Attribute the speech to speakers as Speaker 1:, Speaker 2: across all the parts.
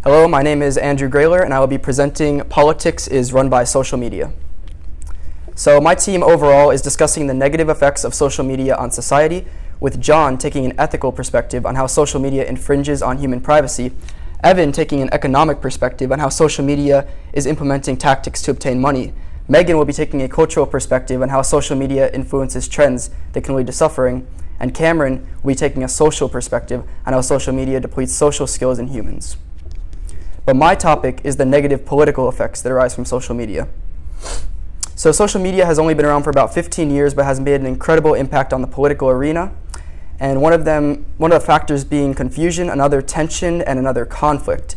Speaker 1: Hello, my name is Andrew Graeler, and I will be presenting Politics is Run by Social Media. So my team overall is discussing the negative effects of social media on society, with John taking an ethical perspective on how social media infringes on human privacy, Evan taking an economic perspective on how social media is implementing tactics to obtain money, Megan will be taking a cultural perspective on how social media influences trends that can lead to suffering, and Cameron will be taking a social perspective on how social media depletes social skills in humans. But my topic is the negative political effects that arise from social media. So social media has only been around for about 15 years, but has made an incredible impact on the political arena. And one of the factors being confusion, another tension, and another conflict.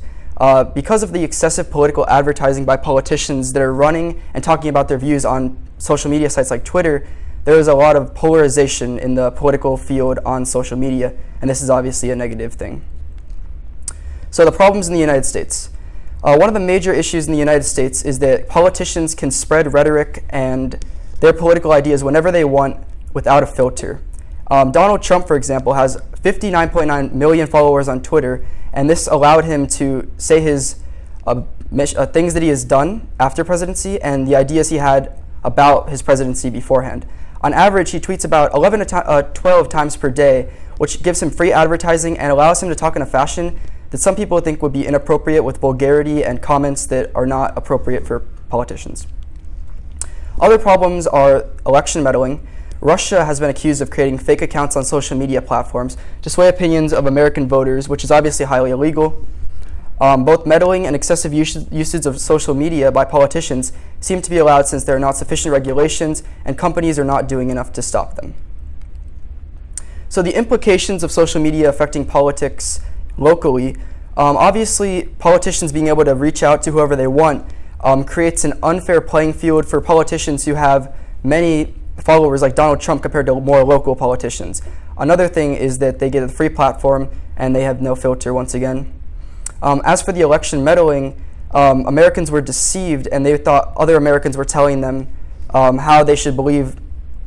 Speaker 1: Because of the excessive political advertising by politicians that are running and talking about their views on social media sites like Twitter, there is a lot of polarization in the political field on social media, and this is obviously a negative thing. So the problems in the United States. One of the major issues in the United States is that politicians can spread rhetoric and their political ideas whenever they want without a filter. Donald Trump, for example, has 59.9 million followers on Twitter, and this allowed him to say his things that he has done after presidency and the ideas he had about his presidency beforehand. On average, he tweets about 11 to 12 times per day, which gives him free advertising and allows him to talk in a fashion that some people think would be inappropriate, with vulgarity and comments that are not appropriate for politicians. Other problems are election meddling. Russia has been accused of creating fake accounts on social media platforms to sway opinions of American voters, which is obviously highly illegal. Both meddling and excessive usage of social media by politicians seem to be allowed since there are not sufficient regulations and companies are not doing enough to stop them. So the implications of social media affecting politics locally, obviously politicians being able to reach out to whoever they want creates an unfair playing field for politicians who have many followers like Donald Trump compared to more local politicians. Another thing is that they get a free platform and they have no filter once again. As for the election meddling, Americans were deceived and they thought other Americans were telling them how they should believe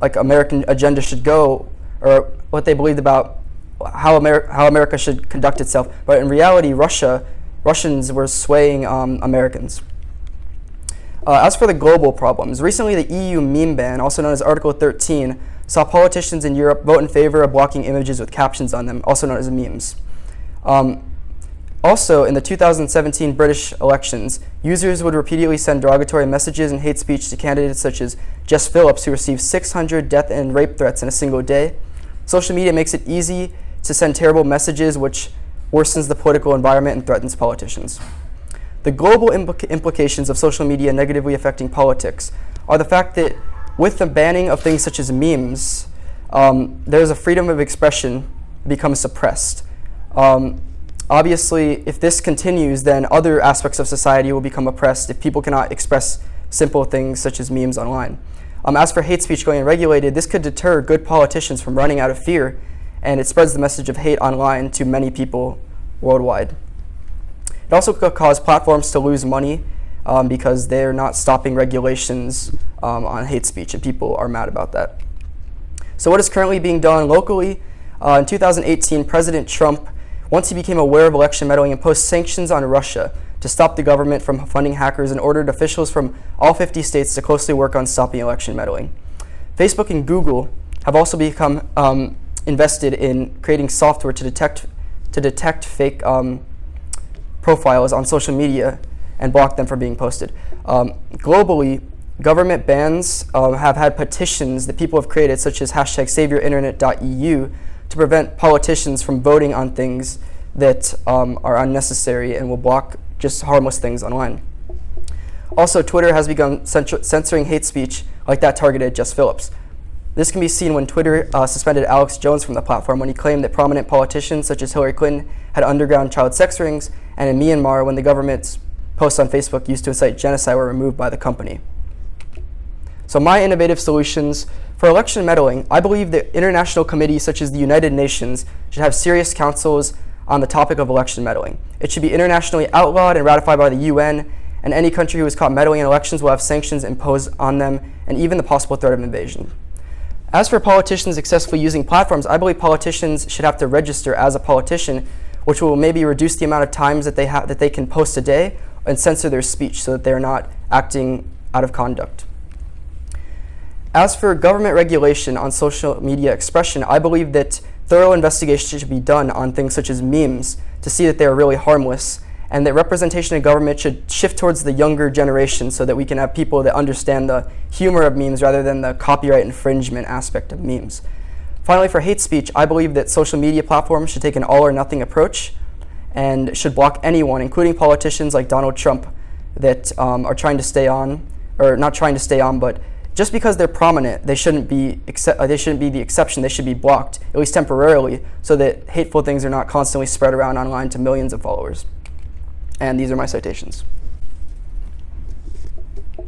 Speaker 1: like American agenda should go, or what they believed about how America should conduct itself. But in reality, Russians were swaying Americans. As for the global problems, recently the EU meme ban, also known as Article 13, saw politicians in Europe vote in favor of blocking images with captions on them, also known as memes. Also, in the 2017 British elections, users would repeatedly send derogatory messages and hate speech to candidates such as Jess Phillips, who received 600 death and rape threats in a single day. Social media makes it easy to send terrible messages, which worsens the political environment and threatens politicians. The global implications of social media negatively affecting politics are the fact that with the banning of things such as memes, there's a freedom of expression becomes suppressed. Obviously, if this continues, then other aspects of society will become oppressed if people cannot express simple things such as memes online. As for hate speech going unregulated, this could deter good politicians from running out of fear, and it spreads the message of hate online to many people worldwide. It also could cause platforms to lose money because they're not stopping regulations on hate speech, and people are mad about that. So what is currently being done locally? In 2018, President Trump, once he became aware of election meddling, imposed sanctions on Russia to stop the government from funding hackers and ordered officials from all 50 states to closely work on stopping election meddling. Facebook and Google have also become invested in creating software to detect fake profiles on social media and block them from being posted. Globally, government bans have had petitions that people have created, such as #SaveYourInternet.eu, to prevent politicians from voting on things that are unnecessary and will block just harmless things online. Also, Twitter has begun censoring hate speech like that targeted at Jess Phillips. This can be seen when Twitter suspended Alex Jones from the platform when he claimed that prominent politicians such as Hillary Clinton had underground child sex rings, and in Myanmar when the government's posts on Facebook used to incite genocide were removed by the company. So my innovative solutions for election meddling: I believe that international committees such as the United Nations should have serious councils on the topic of election meddling. It should be internationally outlawed and ratified by the UN, and any country who is caught meddling in elections will have sanctions imposed on them and even the possible threat of invasion. As for politicians successfully using platforms, I believe politicians should have to register as a politician, which will maybe reduce the amount of times that they can post a day and censor their speech so that they're not acting out of conduct. As for government regulation on social media expression, I believe that thorough investigation should be done on things such as memes to see that they are really harmless, and that representation in government should shift towards the younger generation so that we can have people that understand the humor of memes rather than the copyright infringement aspect of memes. Finally, for hate speech, I believe that social media platforms should take an all-or-nothing approach and should block anyone, including politicians like Donald Trump, that are trying to stay on, or not trying to stay on, but just because they're prominent, they shouldn't be the exception. They should be blocked, at least temporarily, so that hateful things are not constantly spread around online to millions of followers. And these are my citations.